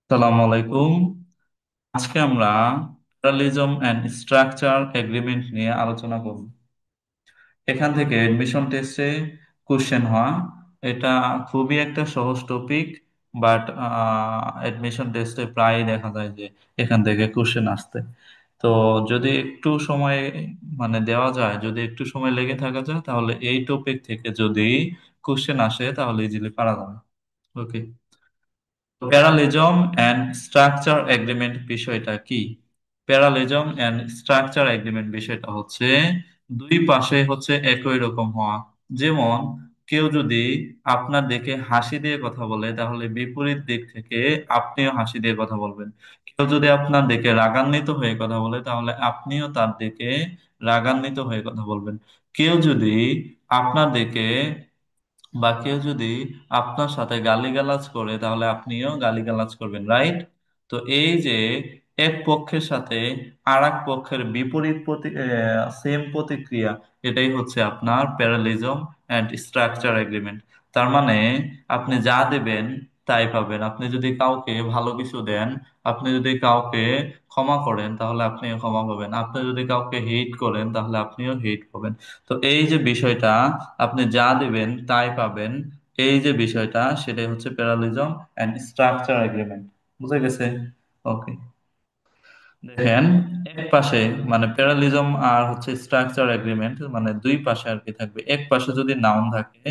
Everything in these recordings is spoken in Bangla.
সালাম আলাইকুম। আজকে আমরা প্যারালিজম অ্যান্ড স্ট্রাকচার এগ্রিমেন্ট নিয়ে আলোচনা করব। এখান থেকে এডমিশন টেস্টে কোশ্চেন হয়। এটা খুবই একটা সহজ টপিক, বাট এডমিশন টেস্টে প্রায় দেখা যায় যে এখান থেকে কোশ্চেন আসতে। তো যদি একটু সময় দেওয়া যায়, যদি একটু সময় লেগে থাকা যায়, তাহলে এই টপিক থেকে যদি কোশ্চেন আসে তাহলে ইজিলি পারা যাবে। ওকে। প্যারালিজম অ্যান্ড স্ট্রাকচার এগ্রিমেন্ট বিষয়টা কি? প্যারালিজম অ্যান্ড স্ট্রাকচার এগ্রিমেন্ট বিষয়টা হচ্ছে দুই পাশে হচ্ছে একই রকম হওয়া। যেমন কেউ যদি আপনার দিকে হাসি দিয়ে কথা বলে, তাহলে বিপরীত দিক থেকে আপনিও হাসি দিয়ে কথা বলবেন। কেউ যদি আপনার দিকে রাগান্বিত হয়ে কথা বলে, তাহলে আপনিও তার দিকে রাগান্বিত হয়ে কথা বলবেন। কেউ যদি আপনার দিকে কেউ যদি আপনার সাথে গালিগালাজ করে, তাহলে আপনিও গালিগালাজ করবেন, রাইট? তো এই যে এক পক্ষের সাথে আর এক পক্ষের বিপরীত সেম প্রতিক্রিয়া, এটাই হচ্ছে আপনার প্যারালিজম অ্যান্ড স্ট্রাকচার এগ্রিমেন্ট। তার মানে আপনি যা দেবেন তাই পাবেন। আপনি যদি কাউকে ভালো কিছু দেন, আপনি যদি কাউকে ক্ষমা করেন, তাহলে আপনিও ক্ষমা পাবেন। আপনি যদি কাউকে হিট করেন, তাহলে আপনিও হিট পাবেন। তো এই যে বিষয়টা, আপনি যা দিবেন তাই পাবেন, এই যে বিষয়টা, সেটাই হচ্ছে প্যারালিজম এন্ড স্ট্রাকচার এগ্রিমেন্ট। বুঝে গেছে? ওকে। দেখেন, এক পাশে প্যারালিজম আর হচ্ছে স্ট্রাকচার এগ্রিমেন্ট, দুই পাশে আর কি থাকবে। এক পাশে যদি নাউন থাকে,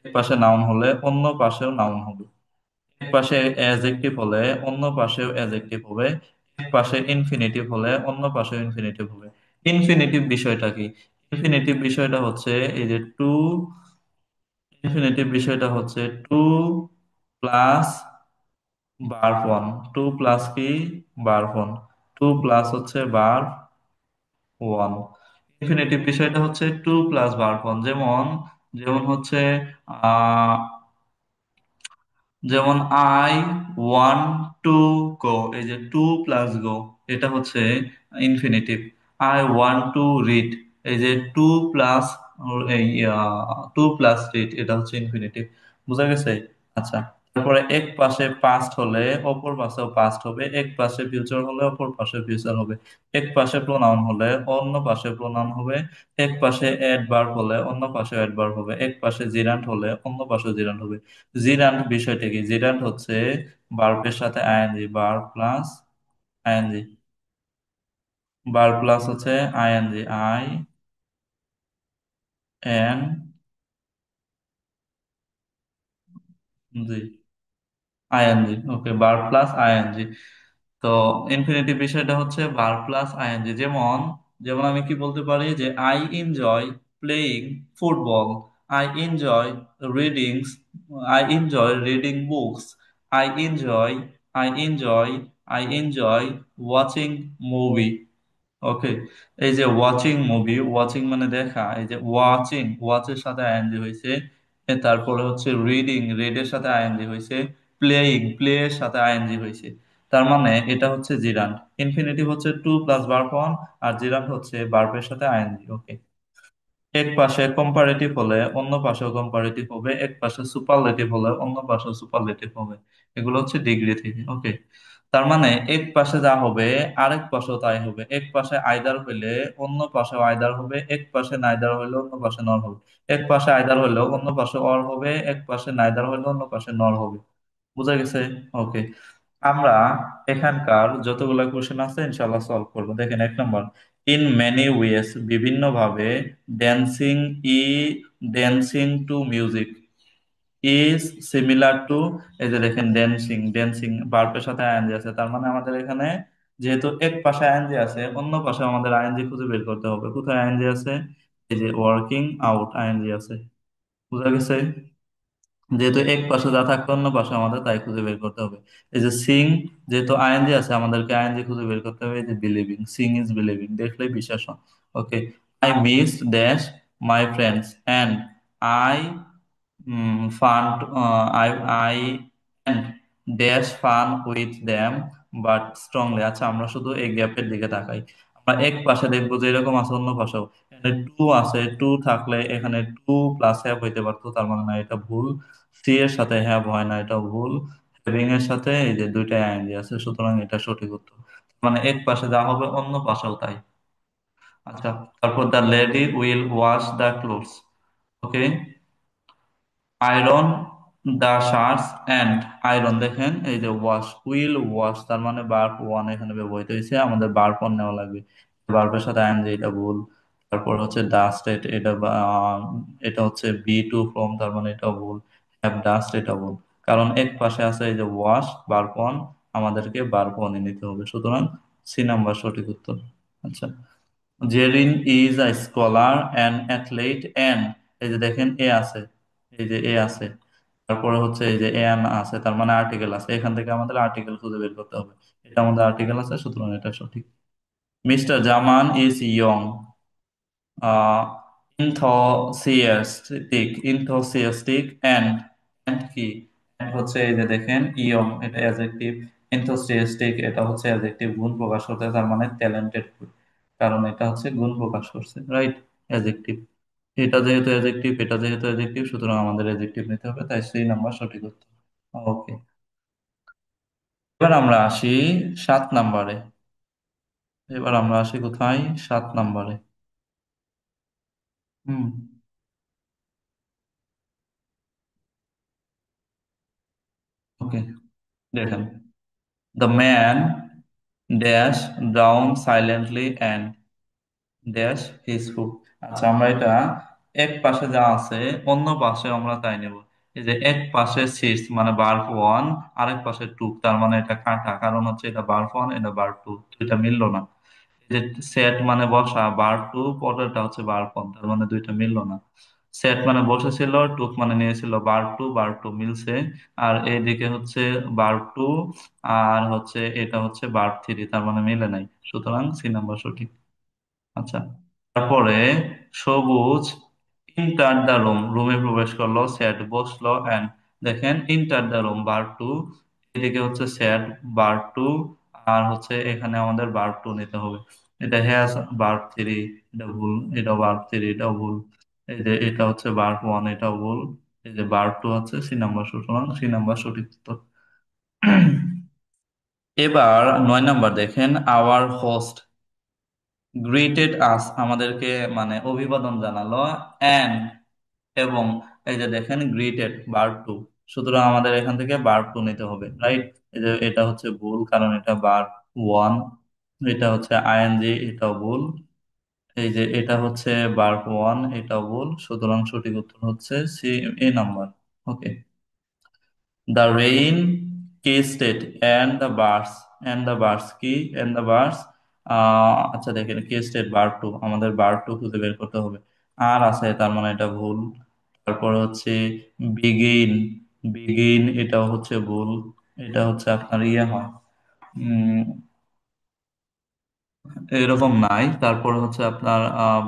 এক পাশে নাউন হলে অন্য পাশেও নাউন হবে। এক পাশে অ্যাডজেক্টিভ হলে অন্য পাশেও অ্যাডজেক্টিভ হবে। এক পাশে ইনফিনিটিভ হলে অন্য পাশেও ইনফিনিটিভ হবে। ইনফিনিটিভ বিষয়টা কি? ইনফিনিটিভ বিষয়টা হচ্ছে এই যে টু। ইনফিনিটিভ বিষয়টা হচ্ছে to plus verb one. To plus কি? Verb one. টু প্লাস হচ্ছে ভার্ব ওয়ান। ইনফিনিটিভ বিষয়টা হচ্ছে টু প্লাস ভার্ব ওয়ান। যেমন যেমন হচ্ছে আহ যেমন আই ওয়ান টু গো, এই যে টু প্লাস গো, এটা হচ্ছে infinitive. I one to read, এই যে টু প্লাস এই টু প্লাস রিড, এটা হচ্ছে ইনফিনিটিভ। বুঝা গেছে? আচ্ছা। তারপরে এক পাশে পাস্ট হলে অপর পাশেও পাস্ট হবে, এক পাশে ফিউচার হলে অপর পাশে ফিউচার হবে, এক পাশে প্রোনাউন হলে অন্য পাশে প্রোনাউন হবে, এক পাশে অ্যাডভার্ব হলে অন্য পাশে অ্যাডভার্ব হবে, এক পাশে জিরান্ট হলে অন্য পাশে জিরান্ট হবে। জিরান্ট বিষয়টা কি? জিরান্ট হচ্ছে ভার্বের সাথে ING, verb plus ING. Verb plus হচ্ছে ING, I N G, ING. Okay, verb plus ING. তো ইনফিনিটিভ বিষয়টা হচ্ছে ভার্ব প্লাস আইএনজি। যেমন যেমন আমি কি বলতে পারি যে I enjoy playing football, I enjoy reading, I enjoy reading books, I enjoy I enjoy I enjoy watching movie. Okay. এই যে ওয়াচিং মুভি, ওয়াচিং মানে দেখা, এই যে ওয়াচিং, ওয়াচের সাথে আইএনজি হয়েছে। তারপরে হচ্ছে রিডিং, রিড এর সাথে আইএনজি হয়েছে। প্লেইং, প্লে এর সাথে আইএনজি হয়েছে। তার মানে এটা হচ্ছে জিরান্ড। ইনফিনিটিভ হচ্ছে টু প্লাস ভার্ব ওয়ান, আর জিরান্ড হচ্ছে ভার্বের সাথে আইএনজি। ওকে। এক পাশে কম্পারেটিভ হলে অন্য পাশেও কম্পারেটিভ হবে, এক পাশে সুপারলেটিভ হলে অন্য পাশেও সুপারলেটিভ হবে। এগুলো হচ্ছে ডিগ্রি থেকে। ওকে। তার মানে এক পাশে যা হবে আরেক পাশেও তাই হবে। এক পাশে আইদার হইলে অন্য পাশেও আইদার হবে, এক পাশে নাইদার হইলে অন্য পাশে নর হবে। এক পাশে আইদার হইলেও অন্য পাশে অর হবে, এক পাশে নাইদার হইলে অন্য পাশে নর হবে। বুঝা গেছে? ওকে। আমরা এখানকার যতগুলো কোশ্চেন আছে ইনশাল্লাহ সলভ করবো। দেখেন, এক নম্বর, ইন মেনি ওয়েস, বিভিন্ন ভাবে, dancing E dancing to music is similar two, এই যে দেখেন ড্যান্সিং, ড্যান্সিং ভার্বের সাথে আইএনজি আছে। তার মানে আমাদের এখানে যেহেতু এক পাশে আইএনজি আছে, অন্য পাশে আমাদের আইএনজি খুঁজে বের করতে হবে। কোথায় আইএনজি আছে? এই যে ওয়ার্কিং আউট আইএনজি আছে। বুঝা গেছে? যেহেতু এক পাশে যা থাকবে অন্য পাশে আমাদের তাই খুঁজে বের করতে হবে। এই যে সিং, যেহেতু আইএনজি আছে, আমাদেরকে আইএনজি খুঁজে বের করতে হবে। এই যে বিলিভিং, সিং ইজ বিলিভিং, দেখলেই বিশ্বাস হয়। Okay. I miss dash my friends and I fun, I I and dash fun with them but strongly. আচ্ছা, আমরা শুধু এই গ্যাপের দিকে তাকাই। আমরা এক পাশে দেখবো যে এরকম আছে, অন্য পাশেও এখানে টু আছে। টু থাকলে এখানে টু প্লাস হ্যাভ হইতে পারতো, তার মানে না, এটা ভুল। সি এর সাথে হ্যাভ হয় না, এটা ভুল। রিং এর সাথে এই যে দুইটা আইএনজি আছে, সুতরাং এটা সঠিক উত্তর। মানে এক পাশে যা হবে অন্য পাশেও তাই। আচ্ছা, তারপর the lady will wash the clothes. Okay, iron the shirts and iron, দেখেন এই যে ওয়াশ, উইল ওয়াশ তার মানে ভার্ব ওয়ান এখানে ব্যবহৃত হয়েছে, আমাদের ভার্ব ওয়ান নেওয়া লাগবে। ভার্বের সাথে আইএনজি, এটা ভুল। তারপর হচ্ছে ডাস্ট, এটা এটা হচ্ছে বি টু ফ্রম, তার মানে এটা ভুল। হ্যাভ ডাস্ট, এটা ভুল। কারণ এক পাশে আছে এই যে ওয়াশ, ভার্ব ওয়ান, আমাদেরকে ভার্ব ওয়ানে নিতে হবে, সুতরাং সি নাম্বার সঠিক উত্তর। আচ্ছা, Jerin is a scholar and athlete and, এই যে দেখেন এ আছে, এই যে এ আছে, তারপরে হচ্ছে এই যে এন আছে, তার মানে আর্টিকেল আছে, এখান থেকে আমাদের আর্টিকেল খুঁজে বের করতে হবে। এটা আমাদের আর্টিকেল আছে, সুতরাং এটা সঠিক। Mister Zaman is young, enthusiastic and কি, and হচ্ছে এই যে দেখেন ইয়ং, এটা অ্যাডজেক্টিভ। ইনথোসিয়াস্টিক, এটা হচ্ছে অ্যাডজেক্টিভ, গুণ প্রকাশ করতে, তার মানে ট্যালেন্টেড, কারণ এটা হচ্ছে গুণ প্রকাশ করছে, রাইট, অ্যাডজেক্টিভ। এটা যেহেতু অ্যাডজেক্টিভ, এটা যেহেতু অ্যাডজেক্টিভ, সুতরাং আমাদের অ্যাডজেক্টিভ নিতে হবে, তাই সেই নাম্বার সঠিক উত্তর। ওকে, এবার আমরা আসি 7 নাম্বারে। এবার আমরা আসি কোথায়, 7 নাম্বারে। হুম, ওকে, দেখেন, the man dash down silently and dash his food. আচ্ছা, আমরা এটা এক পাশে যা আছে অন্য পাশে আমরা তাই নেব। এই যে এক পাশে সিটস মানে ভার্ব ওয়ান, আরেক পাশে টু, তার মানে এটা কাটা, কারণ হচ্ছে এটা ভার্ব ওয়ান, এটা ভার্ব টু, দুইটা মিললো না। যে সেট মানে বসা, বার টু, পরেরটা হচ্ছে বার ফোন, তার মানে দুইটা মিললো না। সেট মানে বসেছিল, টুক মানে নিয়েছিল, বার টু মিলছে। আর এইদিকে হচ্ছে বার টু, আর হচ্ছে এটা হচ্ছে বার থ্রি, তার মানে মিলে নাই, সুতরাং সি নাম্বার সঠিক। আচ্ছা, তারপরে সবুজ ইন্টার দ্য রুম, রুমে প্রবেশ করলো, স্যাড বসলো অ্যান্ড, দেখেন ইন্টার দ্য রুম বার টু, এদিকে হচ্ছে স্যাড বার টু, আর হচ্ছে এখানে আমাদের বার টু নিতে হবে। এটা হ্যাজ বার থ্রি, এটা ভুল, এটা বার থ্রি, এটাও ভুল। এই যে এটা হচ্ছে বার ওয়ান, এটাও ভুল। এই যে বার টু হচ্ছে সি নাম্বার, সুতরাং সি নাম্বার সঠিক উত্তর। এবার 9 নাম্বার দেখেন, আওয়ার হোস্ট গ্রিটেড আস, আমাদেরকে মানে অভিবাদন জানালো, এন্ড এবং, এই যে দেখেন গ্রিটেড ভার্ব টু, সুতরাং আমাদের এখান থেকে ভার্ব টু নিতে হবে, রাইট। এই যে এটা হচ্ছে ভুল, কারণ এটা ভার্ব ওয়ান। এটা হচ্ছে আইএনজি, এটাও ভুল। এই যে এটা হচ্ছে ভার্ব ওয়ান, এটাও ভুল, সুতরাং সঠিক উত্তর হচ্ছে C, A number. Okay, the rain ceased and the birds, and the birds কি, অ্যান্ড দ্য বার্ডস, আচ্ছা দেখেন কেস্টেড ভার্ব টু, আমাদের ভার্ব টু খুঁজে বের করতে হবে। আর আছে, তার মানে এটা ভুল। তারপর হচ্ছে বিগিন, বিগিন এটাও হচ্ছে ভুল। এটা হচ্ছে আপনার ইয়ে হয়, উম এরকম নাই। তারপর হচ্ছে আপনার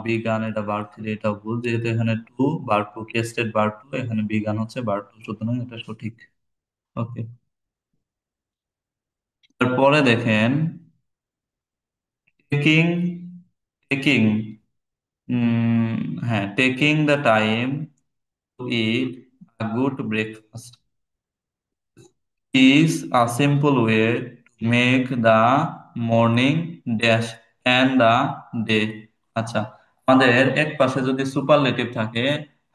বিগান, এটা ভার্ব থ্রি, এটা ভুল, যেহেতু এখানে two, verb two কেস্টেড verb two, এখানে বিগান হচ্ছে ভার্ব টু, সুতরাং এটা সঠিক। ওকে, তারপরে দেখেন টেকিং, টেকিং, হ্যাঁ, taking the time to it a good breakfast is a simple way to make the morning dash and the day. আচ্ছা, আমাদের এক পাশে যদি সুপারলেটিভ থাকে,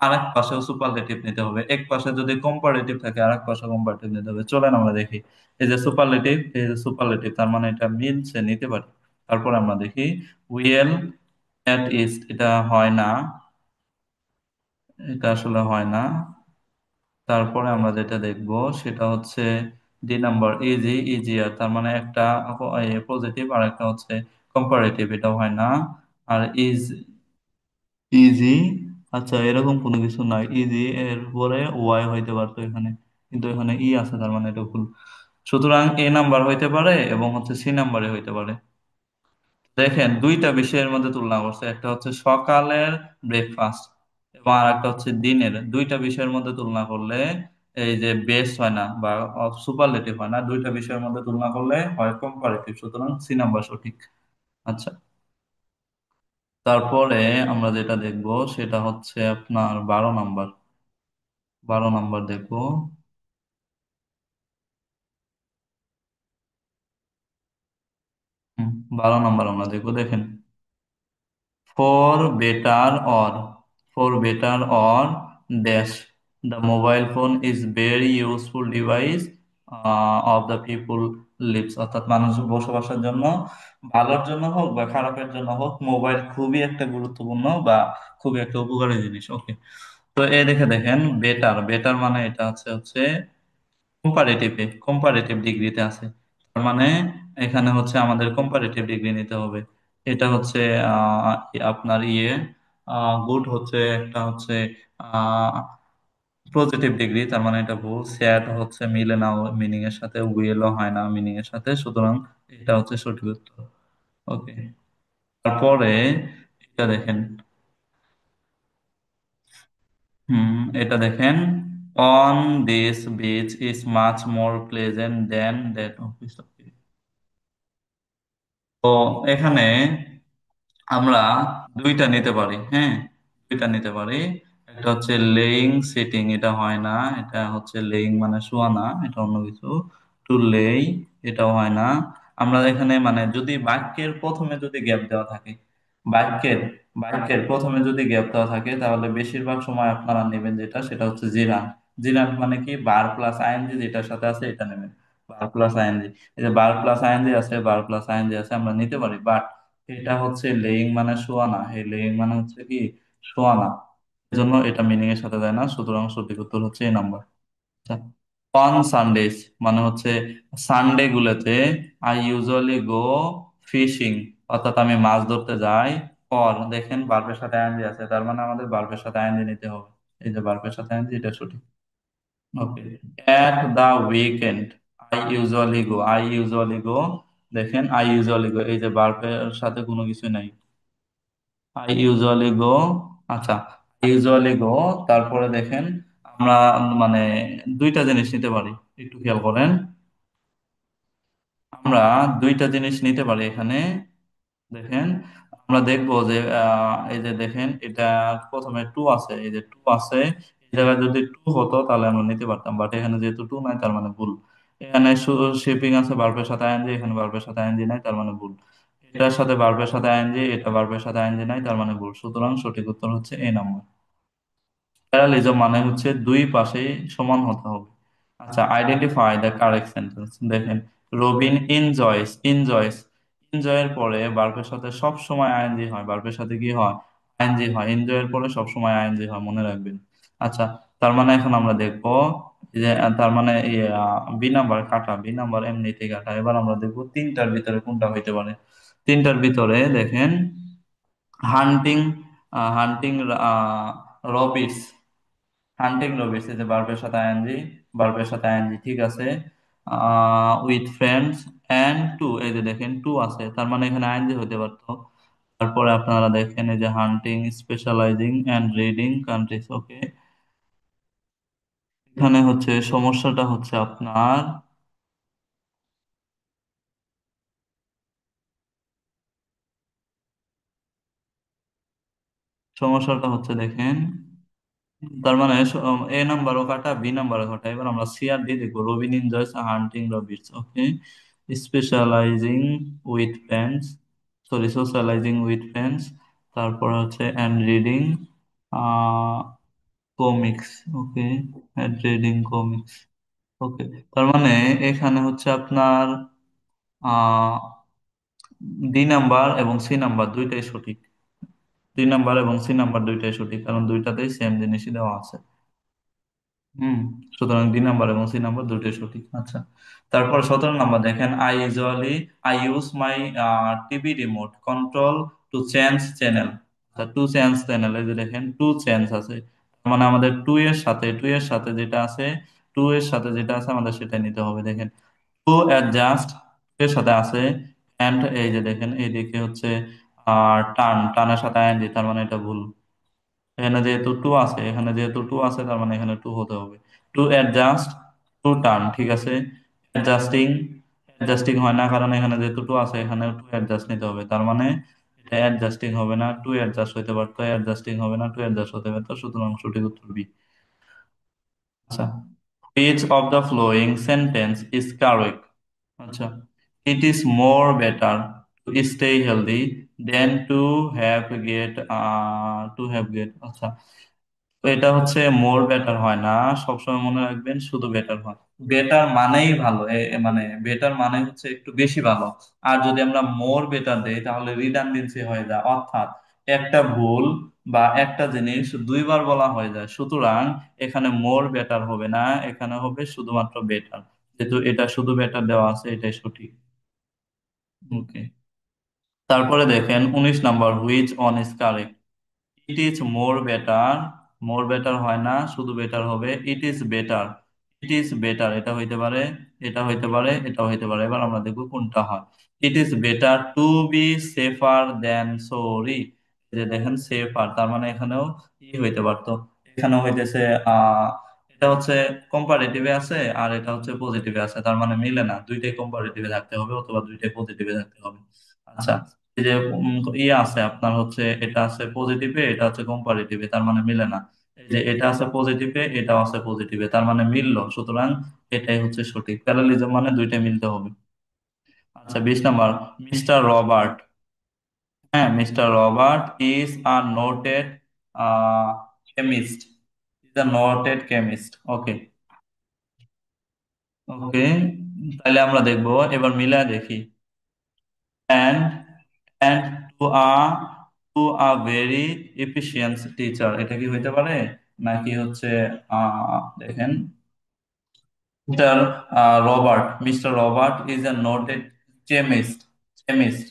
আরেক পাশেও সুপারলেটিভ নিতে হবে। এক পাশে যদি কম্পারেটিভ থাকে, আরেক পাশে কম্পারেটিভ নিতে হবে। চলেন আমরা দেখি। এই যে সুপারলেটিভ, এই যে সুপারলেটিভ, তার মানে এটা মিলছে, নিতে পারি। তারপর আমরা দেখি উইল এট ইস্ট, এটা হয় না, এটা আসলে হয় না। তারপরে আমরা যেটা দেখব সেটা হচ্ছে 2 নাম্বার, ইজি ইজিয়ার, তার মানে একটা পজিটিভ আর একটা হচ্ছে কম্পারেটিভ, এটা হয় না। আর ইজ, ইজি, আচ্ছা এরকম কোনো কিছু নাই, ইজি এর পরে ওয়াই হইতে পারতো এখানে, কিন্তু এখানে ই আছে, তার মানে এটা ভুল। সুতরাং এ নাম্বার হইতে পারে এবং হচ্ছে সি নাম্বারে হইতে পারে। দেখেন দুইটা বিষয়ের মধ্যে তুলনা করছে, একটা হচ্ছে সকালের ব্রেকফাস্ট এবং আর একটা হচ্ছে দিনের, দুইটা বিষয়ের মধ্যে তুলনা করলে এই যে বেস্ট হয় না বা সুপারলেটিভ হয় না, দুইটা বিষয়ের মধ্যে তুলনা করলে হয় কম্পারেটিভ, সুতরাং সি নাম্বার সঠিক। আচ্ছা, তারপরে আমরা যেটা দেখব সেটা হচ্ছে আপনার 12 নাম্বার, 12 নাম্বার দেখবো। হুম, 12 নম্বর আমরা দেখবো, দেখেন। For better for better or dash, the mobile phone is very useful device of the people lives, অর্থাৎ মানুষ বসবাসের জন্য, ভালোর জন্য হোক বা খারাপের জন্য হোক, মোবাইল খুবই একটা গুরুত্বপূর্ণ বা খুবই একটা উপকারী জিনিস। ওকে, তো এই দেখে দেখেন, বেটার বেটার মানে এটা হচ্ছে হচ্ছে কম্পারেটিভ ডিগ্রিতে আছে। তার মানে এখানে হচ্ছে আমাদের কম্পারেটিভ ডিগ্রি নিতে হবে। এটা হচ্ছে আপনার গুড হচ্ছে একটা হচ্ছে পজিটিভ ডিগ্রি, তার মানে এটা ভুল। স্যাড হচ্ছে মিলে না মিনিং এর সাথে, উইলও হয় না মিনিং এর সাথে, সুতরাং এটা হচ্ছে সঠিক উত্তর। ওকে, তারপরে এটা দেখেন। হুম, এটা দেখেন, on this beach is much more pleasant than that office. তো এখানে আমরা দুইটা নিতে পারি, হ্যাঁ, দুইটা নিতে পারি। একটা হচ্ছে লেইং সিটিং, এটা হয় না, এটা হচ্ছে লেইং মানে শোয়া না, এটা অন্য কিছু। টু লেই, এটাও হয় না। আমরা এখানে মানে যদি বাক্যের প্রথমে যদি গ্যাপ দেওয়া থাকে, বাক্যের বাক্যের প্রথমে যদি গ্যাপ দেওয়া থাকে, তাহলে বেশিরভাগ সময় আপনারা নেবেন যেটা, সেটা হচ্ছে জিরান। জিরান মানে কি, বার প্লাস আইএনজি যেটার সাথে আছে এটা নেবেন। বার প্লাস আইএনজি, এই যে বার প্লাস আইএনজি আছে, বার প্লাস আইএনজি আছে, আমরা নিতে পারি, বাট এটা হচ্ছে লেইং মানে শোয়া না, এই লেইং মানে হচ্ছে কি, শোয়া না, এজন্য এটা মিনিং এর সাথে যায় না, সুতরাং সঠিক উত্তর হচ্ছে এই নাম্বার। অন সানডেজ মানে হচ্ছে সানডে গুলোতে আই ইউজুয়ালি গো ফিশিং, অর্থাৎ আমি মাছ ধরতে যাই। অর দেখেন বার্বের সাথে আইএনজি আছে, তার মানে আমাদের বার্বের সাথে আইএনজি নিতে হবে। এই যে বার্বের সাথে আইএনজি, এটা সঠিক। ওকে, এট দা উইকেন্ড আই ইউজুয়ালি গো, দেখেন আই ইউজুয়ালি গো, এই যে বার্বের সাথে কোনো কিছু নাই, আই ইউজুয়ালি গো। আচ্ছা, আই ইউজুয়ালি গো, তারপরে দেখেন আমরা মানে দুইটা জিনিস নিতে পারি, একটু খেয়াল করেন। আমরা দুইটা জিনিস নিতে পারি এখানে, দেখেন। আমরা দেখবো যে এই যে দেখেন, এটা প্রথমে টু আছে, এই যে টু আছে, এই জায়গায় যদি টু হতো তাহলে আমরা নিতে পারতাম, বাট এখানে যেহেতু টু নাই তার মানে ভুল। এখানে শিপিং আছে ভার্বের সাথে আইএনজি, এখানে ভার্বের সাথে আইএনজি নাই, তার মানে ভুল। এটার সাথে ভার্বের সাথে আইএনজি, এটা ভার্বের সাথে আইএনজি নাই, তার মানে ভুল, সুতরাং সঠিক উত্তর হচ্ছে এই নাম্বার। প্যারালিজম মানে হচ্ছে দুই পাশেই সমান হতে হবে। আচ্ছা, আইডেন্টিফাই দ্য কারেক্ট সেন্টেন্স, দেখেন। রবিন ইনজয়স এর পরে ভার্বের সাথে সব সময় আইএনজি হয়, ভার্বের সাথে কি হয়, আইএনজি হয়। এনজয় এর পরে সব সময় আইএনজি হয়, মনে রাখবেন। আচ্ছা, তার মানে এখন আমরা দেখবো যে তার মানে বি নাম্বার এমনিতে কাটা। এবার আমরা দেখবো তিনটার ভিতরে কোনটা হইতে পারে। তিনটার ভিতরে দেখেন, হান্টিং হান্টিং রবিটস হান্টিং রবিটস, এই যে বার্বের সাথে আইএনজি, বার্বের সাথে আইএনজি, ঠিক আছে। উইথ ফ্রেন্ডস এন্ড টু, এই যে দেখেন টু আছে, তার মানে এখানে আইএনজি হতে পারতো। তারপরে আপনারা দেখেন এই যে হান্টিং স্পেশালাইজিং এন্ড রিডিং কান্ট্রিজ। ওকে, এখানে হচ্ছে সমস্যাটা হচ্ছে আপনার, সমস্যাটা হচ্ছে দেখেন, তার মানে এ নাম্বারও কাটা, বি নাম্বারও কাটা। এবার আমরা সি আর ডি দেখবো। Robin enjoys hunting rabbits, okay. Specializing with friends, sorry socializing with friends, তারপর হচ্ছে and reading comics, okay, and reading comics. Okay, তার মানে এখানে হচ্ছে আপনার আহ ডি নাম্বার এবং সি নাম্বার দুইটাই সঠিক। ডি নাম্বার এবং সি নাম্বার দুইটাই সঠিক, কারণ দুইটাতেই সেম জিনিসই দেওয়া আছে। হুম, সুতরাং ডি নাম্বার এবং সি নাম্বার দুটোই সঠিক। আচ্ছা, তারপর 17 নাম্বার দেখেন, I use my TV remote control to change channel. আচ্ছা, টু চেঞ্জ চ্যানেল, এই যে দেখেন টু চেঞ্জ আছে, তার মানে আমাদের টু এর সাথে যেটা আছে, টু এর সাথে যেটা আছে আমাদের সেটা নিতে হবে। দেখেন, টু অ্যাডজাস্ট এর সাথে আছে, এন্ড এই যে দেখেন এইদিকে হচ্ছে টানের সাথে আইএনজি, তার মানে এটা ভুল। এখানে যেহেতু টু আছে তার মানে এখানে টু হতে হবে। টু অ্যাডজাস্ট, টু টার্ন, ঠিক আছে। অ্যাডজাস্টিং, অ্যাডজাস্টিং হয় না, কারণ এখানে যেহেতু টু আছে এখানে টু অ্যাডজাস্ট নিতে হবে, তার মানে এটা অ্যাডজাস্টিং হবে না, টু অ্যাডজাস্ট হইতে পারতো, অ্যাডজাস্টিং হবে না, টু অ্যাডজাস্ট হতে পারতো, সুতরাং সঠিক উত্তর বি। আচ্ছা, which of the following sentence is correct? আচ্ছা, it is more better, stay healthy, than to have get আচ্ছা। তো এটা হচ্ছে মোর বেটার হয় না, সবসময় মনে রাখবেন শুধু বেটার হয়। বেটার মানেই ভালো, মানে বেটার মানে হচ্ছে একটু বেশি ভালো। আর যদি আমরা মোর বেটার দেই তাহলে রিডান্ডেন্সি হয়ে যায়, অর্থাৎ একটা ভুল বা একটা জিনিস দুইবার বলা হয়ে যায়। সুতরাং এখানে মোর বেটার হবে না, এখানে হবে শুধুমাত্র বেটার। যেহেতু এটা শুধু বেটার দেওয়া আছে, এটাই সঠিক। ওকে। তারপরে দেখেন 19 number, which on is correct. It is more better, more better হয় না, শুধু বেটার হবে। ইট is better, it is better এটা হইতে পারে, এটা হইতে পারে, এটা হইতে পারে। এবার আমরা দেখবো কোনটা হয়। It is better to be safer than sorry. যে দেখেন সেফার, তার মানে এখানেও হইতে পারতো। এখানেও হইতেছে আহ এটা হচ্ছে কম্পারেটিভে আছে, আর এটা হচ্ছে পজিটিভে আছে, তার মানে মিলে না। দুইটাই কম্পারেটিভে থাকতে হবে অথবা দুইটাই পজিটিভে থাকতে হবে। আচ্ছা, এই যে আছে আপনার হচ্ছে, এটা আছে পজিটিভে, এটা হচ্ছে কম্পারেটিভে, তার মানে মিলে না। এই যে এটা আছে পজিটিভে, এটাও আছে পজিটিভে, তার মানে মিললো। সুতরাং এটাই হচ্ছে সঠিক। প্যারালিজম মানে দুইটাই মিলতে হবে। আচ্ছা, 20 নাম্বার, মিস্টার রবার্ট। হ্যাঁ, mister Robert is a noted chemist, is a noted chemist. Okay. Okay, তাহলে আমরা দেখবো, এবার মিলা দেখি। and and to a very efficient teacher, এটা কি হইতে পারে নাকি হচ্ছে দেখেন, mister mister Robert is a noted chemist, chemist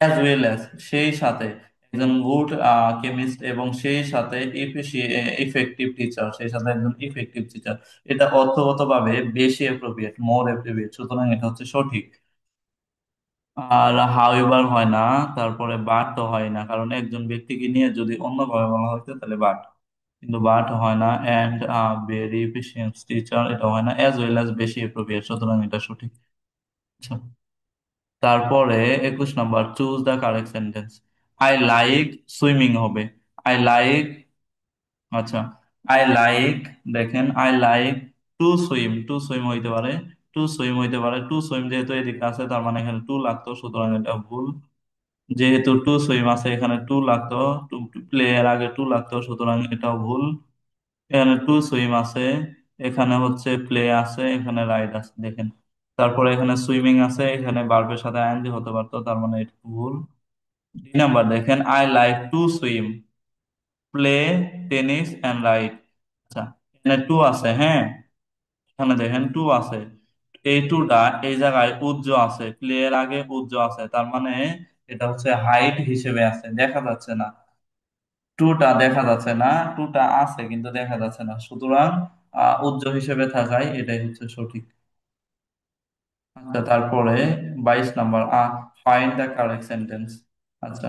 as well as, সেই সাথে একজন গুড কেমিস্ট, এবং সেই সাথে ইফেক্টিভ টিচার, সেই সাথে একজন ইফেক্টিভ টিচার। এটা অর্থগতভাবে বেশি অ্যাপ্রোপ্রিয়েট, মোর অ্যাপ্রোপ্রিয়েট, সুতরাং এটা হচ্ছে সঠিক। আর হাউএভার হয় না, তারপরে বাট তো হয় না, কারণ একজন ব্যক্তিকে নিয়ে যদি অন্যভাবে বলা হতো তাহলে বাট, কিন্তু বাট হয় না। এন্ড ভেরি এফিশিয়েন্ট টিচার, এটা হয় না। অ্যাজ ওয়েল অ্যাজ বেশি এপ্রোপ্রিয়েট, সুতরাং এটা সঠিক। আচ্ছা, তারপরে 21 number, choose the correct sentence. I like swimming হবে। আই লাইক, আচ্ছা, আই লাইক, দেখেন I like to swim, to swim হইতে পারে, টু সুইম হইতে পারে। টু সুইম যেহেতু এদিকে আছে, তার মানে এখানে টু লাগতো, সুতরাং এটা ভুল। যেহেতু টু সুইম আছে, এখানে টু লাগতো, টু প্লে এর আগে টু লাগতো, সুতরাং এটাও ভুল। এখানে টু সুইম আছে, এখানে হচ্ছে প্লে আছে, এখানে রাইড আছে, দেখেন। তারপরে এখানে সুইমিং আছে, এখানে ভার্বের সাথে আইএনজি হতে পারতো, তার মানে এটা ভুল। 2 নাম্বার দেখেন, I like to swim, play, tennis and ride. আচ্ছা, এখানে টু আছে, হ্যাঁ, এখানে দেখেন টু আছে। এই টুটা এই জায়গায় উজ্জ আছে, প্লে এর আগে উজ্জ আছে, তার মানে এটা হচ্ছে হাইট হিসেবে আছে, দেখা যাচ্ছে না। টুটা দেখা যাচ্ছে না, টুটা আছে কিন্তু দেখা যাচ্ছে না, সুতরাং উজ্জ্ব হিসেবে থাকায় এটাই হচ্ছে সঠিক। আচ্ছা, তারপরে 22 number, find the correct sentence. আচ্ছা,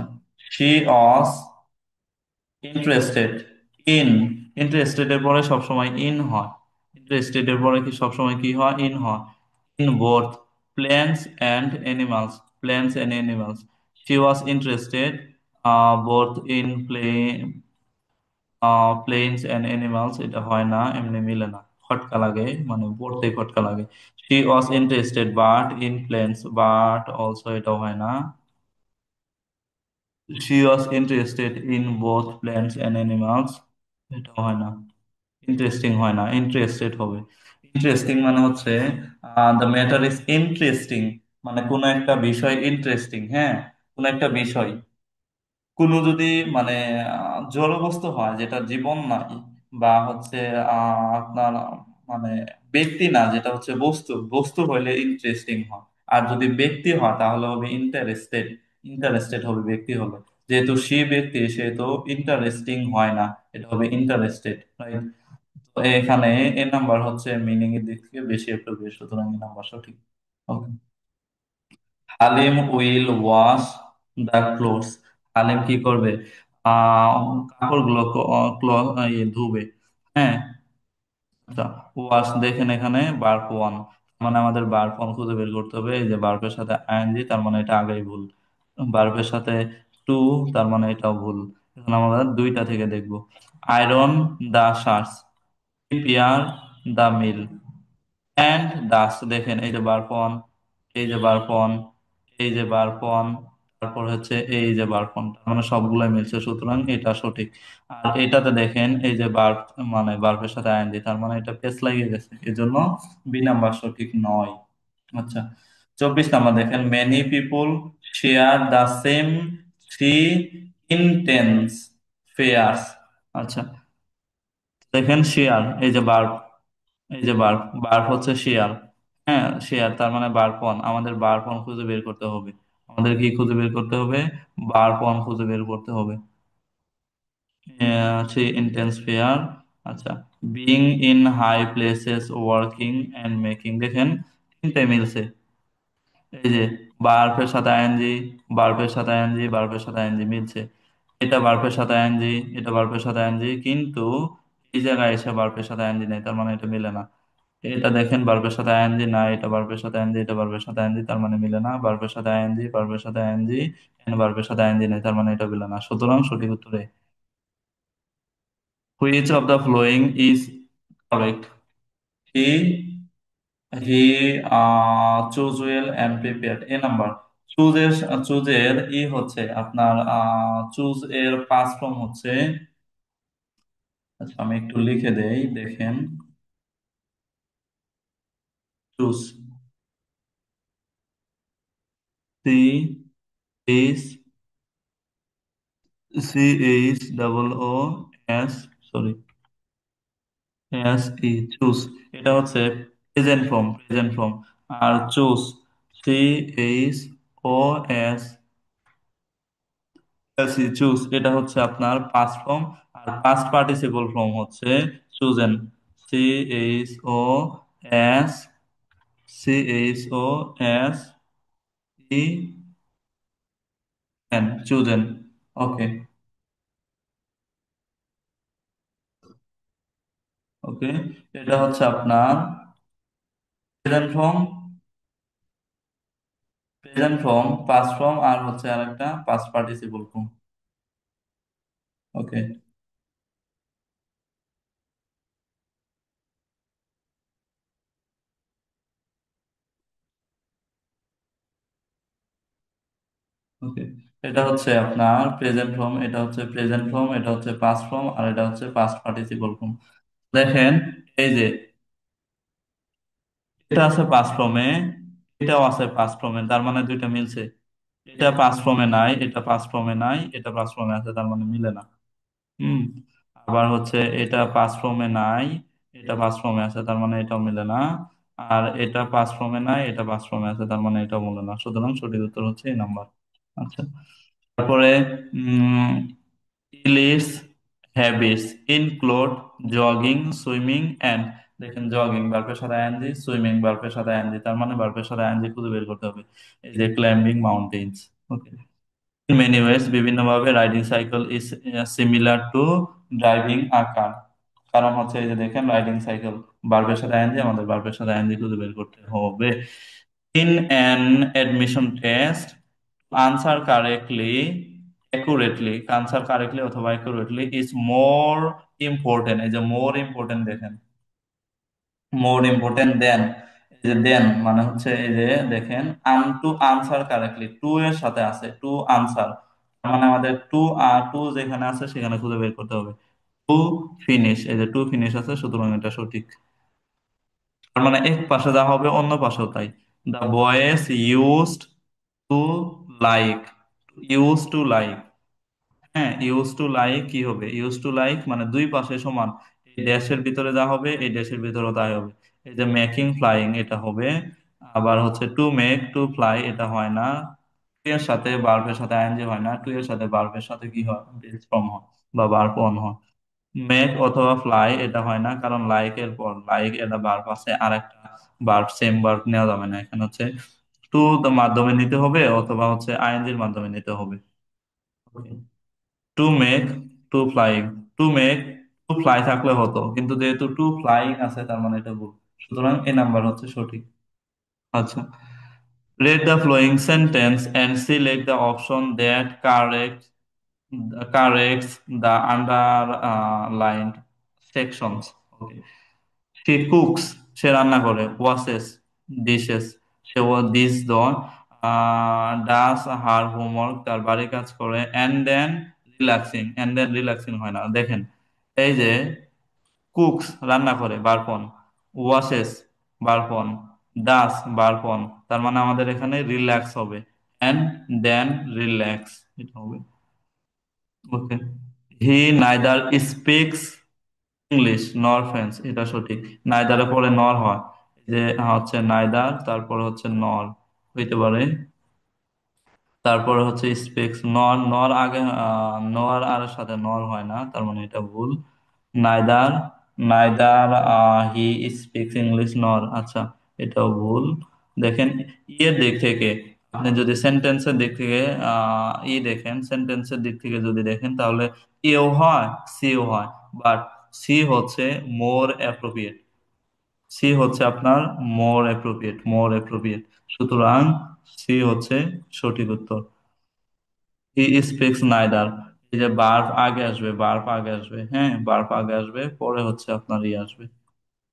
she was interested in, interested এর পরে সবসময় ইন হয়। ইন্টারেস্টেড এর পরে কি সবসময় কি হয়, ইন হয়। In both plants and animals, plants and animals. She was interested both in plants and animals, এটা হয় না, এমনি মিলে না, খটকা লাগে, মানে পড়তে খটকা লাগে। She was interested but in plants, but also, এটাও হয় না। She was interested in both plants and animals, এটাও হয় না। ইন্টারেস্টিং হয় না, ইন্টারেস্টেড হবে। ইন্টারেস্টিং মানে হচ্ছে দ্য ম্যাটার ইজ ইন্টারেস্টিং, মানে কোনো একটা বিষয় ইন্টারেস্টিং, হ্যাঁ, কোনো একটা বিষয়, কোনো যদি মানে জড় বস্তু হয় যেটা জীবন নাই, বা হচ্ছে আপনার মানে ব্যক্তি না, যেটা হচ্ছে বস্তু, বস্তু হইলে ইন্টারেস্টিং হয়। আর যদি ব্যক্তি হয় তাহলে হবে ইন্টারেস্টেড, ইন্টারেস্টেড হবে ব্যক্তি হলে। যেহেতু সে ব্যক্তি, সেহেতু ইন্টারেস্টিং হয় না, এটা হবে ইন্টারেস্টেড, রাইট। তো এখানে এ নাম্বার হচ্ছে মিনিং এর দিক থেকে বেশি একটু বেশি, সুতরাং এ নাম্বার সঠিক। Okay. Halim will wash the clothes. Halim কি করবে, আহ কাপড়গুলো ধুবে। হ্যাঁ, আচ্ছা, ওয়াশ দেখেন এখানে বার্ব ওয়ান, মানে আমাদের বার্ব ওয়ান খুঁজে বের করতে হবে। এই যে বার্বের সাথে আইএনজি, তার মানে এটা আগেই ভুল। বার্বের সাথে টু, তার মানে এটাও ভুল। এখন আমরা দুইটা থেকে দেখবো। Iron the shirts, prepare the meal, and dust, দেখেন এই যে বার্ব ওয়ান, এই যে বার্ব ওয়ান, এই যে বার্ব ওয়ান, তারপর হচ্ছে এই যে বার ফর্মটা মানে সবগুলাই মিলছে, সুতরাং এটা সঠিক। আর এটাতে দেখেন এই যে ভার্ব, মানে ভার্বের সাথে আইএনজি, তার মানে এটা পেস লাগিয়ে গেছে, এজন্য বি নাম্বার সঠিক নয়। আচ্ছা, 24 নাম্বার দেখেন, many people share the same three intense fears. আচ্ছা, দেখেন শেয়ার, এই যে ভার্ব, এই যে ভার্ব, ভার্ব হচ্ছে শেয়ার। হ্যাঁ, শেয়ার তার মানে ভার্ব ওয়ান, আমাদের ভার্ব ওয়ান খুঁজে বের করতে হবে। আমাদের কি খুঁজে বের করতে হবে? ভার্ব ওয়ান খুঁজে বের করতে হবে। Three intense fair. আচ্ছা, being in high places, working and making, দেখেন তিনটে মিলছে। এই যে ভার্বের সাথে আইএনজি, ভার্বের সাথে আইএনজি, ভার্বের সাথে আইএনজি মিলছে। এটা ভার্বের সাথে আইএনজি, এটা ভার্বের সাথে আইএনজি, কিন্তু এই জায়গায় এসে ভার্বের সাথে আইএনজি নেই, তার মানে এটা মিলে না। এটা দেখেন ভার্বের সাথে আইএনজি না, এটা ভার্বের সাথে আইএনজি, এটা ভার্বের সাথে আইএনজি, তার মানে মিলে না। ভার্বের সাথে আইএনজি, ভার্বের সাথে আইএনজি, এন্ড ভার্বের সাথে আইএনজি নেই, তার মানে এটা মিলে না। সুতরাং সঠিক উত্তরে which of the following is correct? He he choose well and prepared, A number. চুজের চুজের ই হচ্ছে আপনার চুজ এর পাস্ট ফর্ম হচ্ছে, আচ্ছা আমি একটু লিখে দেই, দেখেন। Choose, C H, CHOOS, sorry, choose, এটা হচ্ছে প্রেজেন্ট ফর্ম, প্রেজেন্ট ফর্ম। আর চুজ, চুজ, এটা হচ্ছে আপনার পাস্ট ফর্ম। আর পাস্ট পার্টিসিপল ফর্ম হচ্ছে chosen, CHOOSEN, chosen. Okay, okay, এটা হচ্ছে আপনার present form, present form, past form, আর হচ্ছে আরেকটা past participle form. Okay, okay, এটা হচ্ছে আপনার প্রেজেন্ট ফর্ম, এটা হচ্ছে প্রেজেন্ট ফর্ম, এটা হচ্ছে পাস্ট ফর্ম, আর এটা হচ্ছে পাস্ট পার্টিসিপল ফর্ম। দেখেন, এই যে এটা আছে পাস্ট ফর্মে, এটাও আছে পাস্ট ফর্মে, তার মানে দুইটা মিলছে। এটা পাস্ট ফর্মে নাই, এটা পাস্ট ফর্মে নাই, এটা পাস্ট ফর্মে আছে, তার মানে মিলে না। হুম। আবার হচ্ছে এটা পাস্ট ফর্মে নাই, এটা পাস্ট ফর্মে আছে, তার মানে এটাও মিলে না। আর এটা পাস্ট ফর্মে নাই, এটা পাস্ট ফর্মে আছে, তার মানে এটাও মিলে না। সুতরাং সঠিক উত্তর হচ্ছে এই নাম্বার। আচ্ছা, তারপরে Eliot's habits include jogging, swimming and, দেখেন জগিং ভার্বের সাথে আইএনজি, সুইমিং ভার্বের সাথে আইএনজি, তার মানে ভার্বের সাথে আইএনজি খুঁজে বের করতে হবে। এই যে climbing mountains. Okay, in many ways, বিভিন্ন ভাবে riding cycle is similar to driving a car. কারণ হচ্ছে এই যে দেখেন রাইডিং সাইকেল, ভার্বের সাথে আইএনজি, আমাদের ভার্বের সাথে আইএনজি খুঁজে বের করতে হবে। In an admission test, answer correctly, accurately, answer correctly অথবা অ্যাকুরেটলি ইজ মোর ইম্পর্টেন্ট, এই যে মোর ইম্পর্টেন্ট দেখেন, মোর ইম্পর্টেন্ট দেন, এই যে দেন মানে হচ্ছে এই যে দেখেন, টু আনসার কারেক্টলি, টু এর সাথে আছে টু আনসার, মানে আমাদের টু, টু যেখানে আছে সেখানে খুঁজে বের করতে হবে। টু ফিনিশ, এই যে টু ফিনিশ আছে, সুতরাং এটা সঠিক। তার মানে এক পাশে যা হবে অন্য পাশেও তাই। The boys used to like, use to like, হ্যাঁ ইউজ টু লাইক কি হবে, ইউজ টু লাইক মানে দুই পাশে সমান, এই ড্যাশের ভিতরে যা হবে এই ড্যাশের ভিতরে তাই হবে। এই যে মেকিং ফ্লাইং এটা হবে। আবার হচ্ছে টু মেক টু ফ্লাই, এটা হয় না। টু এর সাথে ভার্বের সাথে আইএনজি হয় না, টু এর সাথে ভার্বের সাথে কি হয়, বেস ফর্ম হয় বা ভার্ব অন হয়। মেক অথবা ফ্লাই এটা হয় না, কারণ লাইক এর পর লাইক এটা ভার্ব আছে, আর একটা ভার্ব সেম ভার্ব নেওয়া যাবে না, এখানে হচ্ছে টু মাধ্যমে নিতে হবে অথবা হচ্ছে আইএনজির মাধ্যমে নিতে হবে। To make to flying, to make to fly থাকলে হতো, কিন্তু যেহেতু টু ফ্লাইং আছে তার মানে এটা ভুল, সুতরাং এই নাম্বার হচ্ছে সঠিক। আচ্ছা, read the flowing sentence and select the option that corrects the underlined sections. Okay. She cooks, সে রান্না করে, washes dishes, সে দিস দন, ডাস হার হোমওয়ার্ক, তার বাড়ির কাজ করে, and then relaxing, and then relaxing হয় না, দেখেন এই যে কুকস রান্না করে বারপন, ওয়াশেস বারপন, ডাস বারপন, তার মানে আমাদের এখানে রিল্যাক্স হবে, এন্ড দেন রিল্যাক্স এটা হবে। ওকে, হি নাইদার স্পিক্স ইংলিশ নর ফ্রেঞ্চ, এটা সঠিক। নাইদারের পরে নর হয়, এই যে হচ্ছে নাইদার, তারপরে হচ্ছে নর হইতে পারে, তারপরে হচ্ছে স্পেক্স নর, নর আগে নর আর সাথে নর হয় না, তার মানে এটা ভুল। Neither, neither he speaks English নর, আচ্ছা এটাও ভুল। দেখেন ইয়ের দিক থেকে, আপনি যদি সেন্টেন্সের দিক থেকে দেখেন, সেন্টেন্সের দিক থেকে যদি দেখেন তাহলে এও হয় সিও হয়, বাট সি হচ্ছে মোর অ্যাপ্রোপ্রিয়েট, সি হচ্ছে আপনার মোর অ্যাপ্রোপ্রিয়েট, সুতরাং সি হচ্ছে সঠিক উত্তর। হি স্পিক্স নাইদার, এই যে বার্ব আগে আসবে, বার্ব আগে আসবে, হ্যাঁ বার্ব আগে আসবে, পরে হচ্ছে আপনার আসবে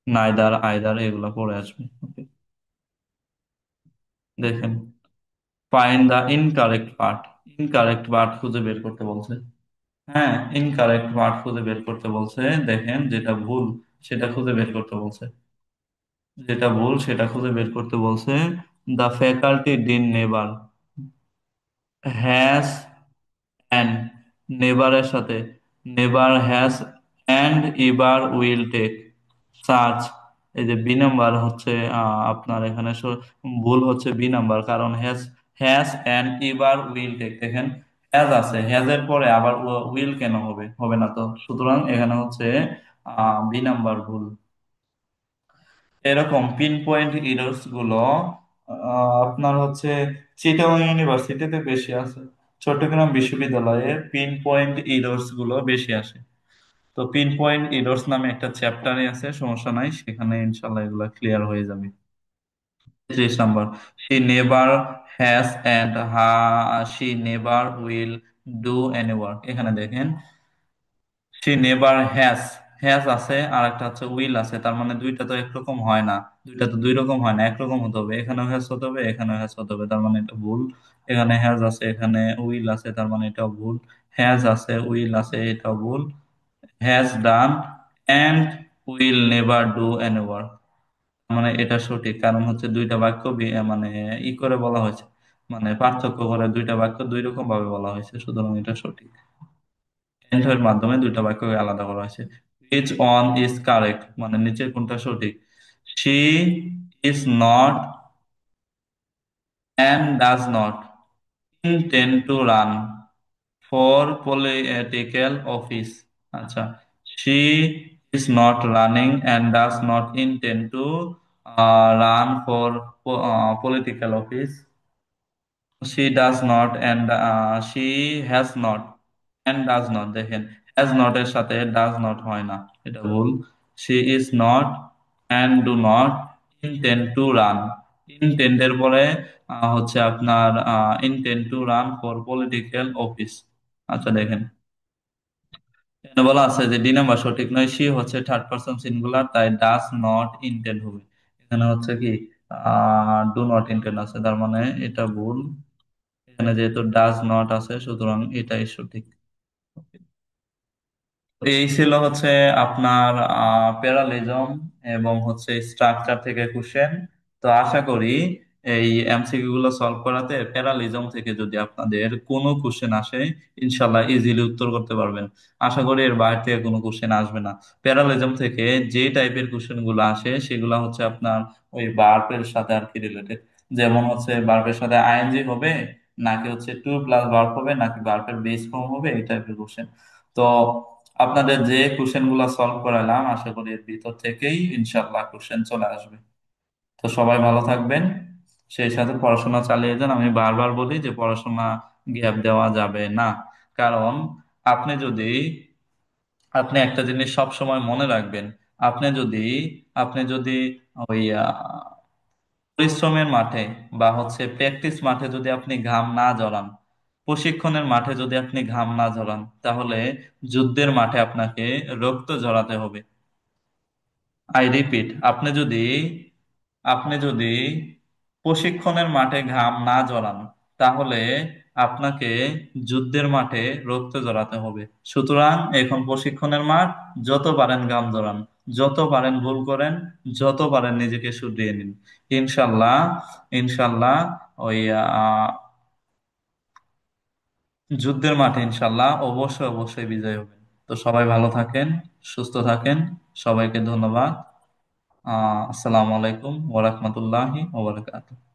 নাইদার আইদার, এগুলা পরে আসবে। Okay, দেখেন find the incorrect part, incorrect part খুঁজে বের করতে বলছে। হ্যাঁ, ইনকারেক্ট পার্ট খুঁজে বের করতে বলছে, দেখেন যেটা ভুল সেটা খুঁজে বের করতে বলছে, যেটা ভুল সেটা খুঁজে বের করতে বলছে। The faculty dean never has and, নেভারের সাথে never has and ever will take search, এই যে বি নাম্বার হচ্ছে আপনার এখানে ভুল হচ্ছে বি নাম্বার, কারণ has, has and ever will take, দেখেন হ্যাজ আছে, হ্যাজ এর পরে আবার উইল কেন হবে, হবে না তো, সুতরাং এখানে হচ্ছে বি নাম্বার ভুল। এরকম পিন পয়েন্ট এরর্স গুলো আপনার হচ্ছে চিটাগং ইউনিভার্সিটিতে বেশি আছে, চট্টগ্রাম বিশ্ববিদ্যালয়ে পিন পয়েন্ট এরর্স গুলো বেশি আসে। তো পিন পয়েন্ট এরর্স নামে একটা চ্যাপ্টারে আছে, সমস্যা নাই, সেখানে ইনশাল্লাহ এগুলো ক্লিয়ার হয়ে যাবে। 33 number, she never has and she never will do any work, এখানে দেখেন সে নেভার হ্যাজ, হ্যাজ আছে আর একটা হচ্ছে উইল আছে, তার মানে দুইটা তো একরকম হয় না, দুইটা তো দুই রকম হয় না, একরকম হতে হবে, এখানেও হ্যাজ হতে হবে এখানেও হ্যাজ হতে হবে, তার মানে এটা ভুল। এখানে হ্যাজ আছে এখানে উইল আছে, তার মানে এটাও ভুল। হ্যাজ আছে উইল আছে, এটাও ভুল। Has done and will never do any work, মানে এটা সঠিক, কারণ হচ্ছে দুইটা বাক্য মানে করে বলা হয়েছে, মানে পার্থক্য করে দুইটা বাক্য দুই রকম ভাবে বলা হয়েছে, সুতরাং এটা সঠিক। এন্ড এর মাধ্যমে দুইটা বাক্যকে আলাদা করা হয়েছে। হুইচ ওয়ান ইজ কারেক্ট, মানে নিচের কোনটা সঠিক। She is not and does not intend to run for political office, আচ্ছা she is not running and does not intend to run for political office. she does not and she has not and does not, দেখেন has not এর সাথে does not হয় না, এটা ভুল। she is not and do not intend to run, intend এর পরে হচ্ছে আপনার intend to run for political office, আচ্ছা দেখেন এখানে বলা আছে যে ডি নাম্বার সঠিক নয়, সি হচ্ছে থার্ড পারসন সিঙ্গুলার, তাই ডাজ নট ইন্টেন্ড হবে, এখানে হচ্ছে কি ডু নট ইন্টেন্ড আছে, তার মানে এটা ভুল। এখানে যেহেতু ডাজ নট আছে, সুতরাং এটাই সঠিক। এই ছিল হচ্ছে আপনার প্যারালিজম এবং হচ্ছে স্ট্রাকচার থেকে কোশ্চেন। তো আশা করি এই এমসিকিউ গুলো সলভ করাতে প্যারালিজম থেকে যদি আপনাদের কোনো কোশ্চেন আসে, ইনশাল্লাহ ইজিলি উত্তর করতে পারবেন। আশা করি এর বাইরে থেকে কোনো কোশ্চেন আসবে না। প্যারালিজম থেকে যে টাইপের কোশ্চেন গুলো আসে সেগুলো হচ্ছে আপনার ওই ভার্বের সাথে আর কি রিলেটেড, যেমন হচ্ছে ভার্বের সাথে আইএনজি হবে, নাকি হচ্ছে টু প্লাস ভার্ব হবে, নাকি ভার্বের বেস ফর্ম হবে, এই টাইপের কোশ্চেন। তো আপনাদের যে কোশ্চেন গুলা সলভ করালাম, আশা করি এর ভিতর থেকেই ইনশাল্লাহ কোশ্চেন চলে আসবে। তো সবাই ভালো থাকবেন, সেই সাথে পড়াশোনা চালিয়ে যান। আমি বারবার বলি যে পড়াশোনা গ্যাপ দেওয়া যাবে না, কারণ আপনি যদি, আপনি একটা জিনিস সব সময় মনে রাখবেন, আপনি যদি, আপনি যদি ওই পরিশ্রমের মাঠে বা হচ্ছে প্র্যাকটিস মাঠে যদি আপনি ঘাম না ঝরান, প্রশিক্ষণের মাঠে যদি আপনি ঘাম না ঝরান, তাহলে যুদ্ধের মাঠে আপনাকে রক্ত ঝরাতে হবে। আই রিপিট, আপনি যদি প্রশিক্ষণের মাঠে ঘাম না ঝরান, তাহলে আপনাকে যুদ্ধের মাঠে রক্ত ঝরাতে হবে। সুতরাং এখন প্রশিক্ষণের মাঠ, যত পারেন ঘাম ঝরান, যত পারেন ভুল করেন, যত পারেন নিজেকে শুধরিয়ে নিন। ইনশাল্লাহ, ইনশাল্লাহ ওই যুদ্ধের মাঠে ইনশাল্লাহ অবশ্যই অবশ্যই বিজয় হবে। তো সবাই ভালো থাকেন, সুস্থ থাকেন। সবাইকে ধন্যবাদ। আসসালামু আলাইকুম ওয়া রাহমাতুল্লাহি ওয়া বারাকাতুহু।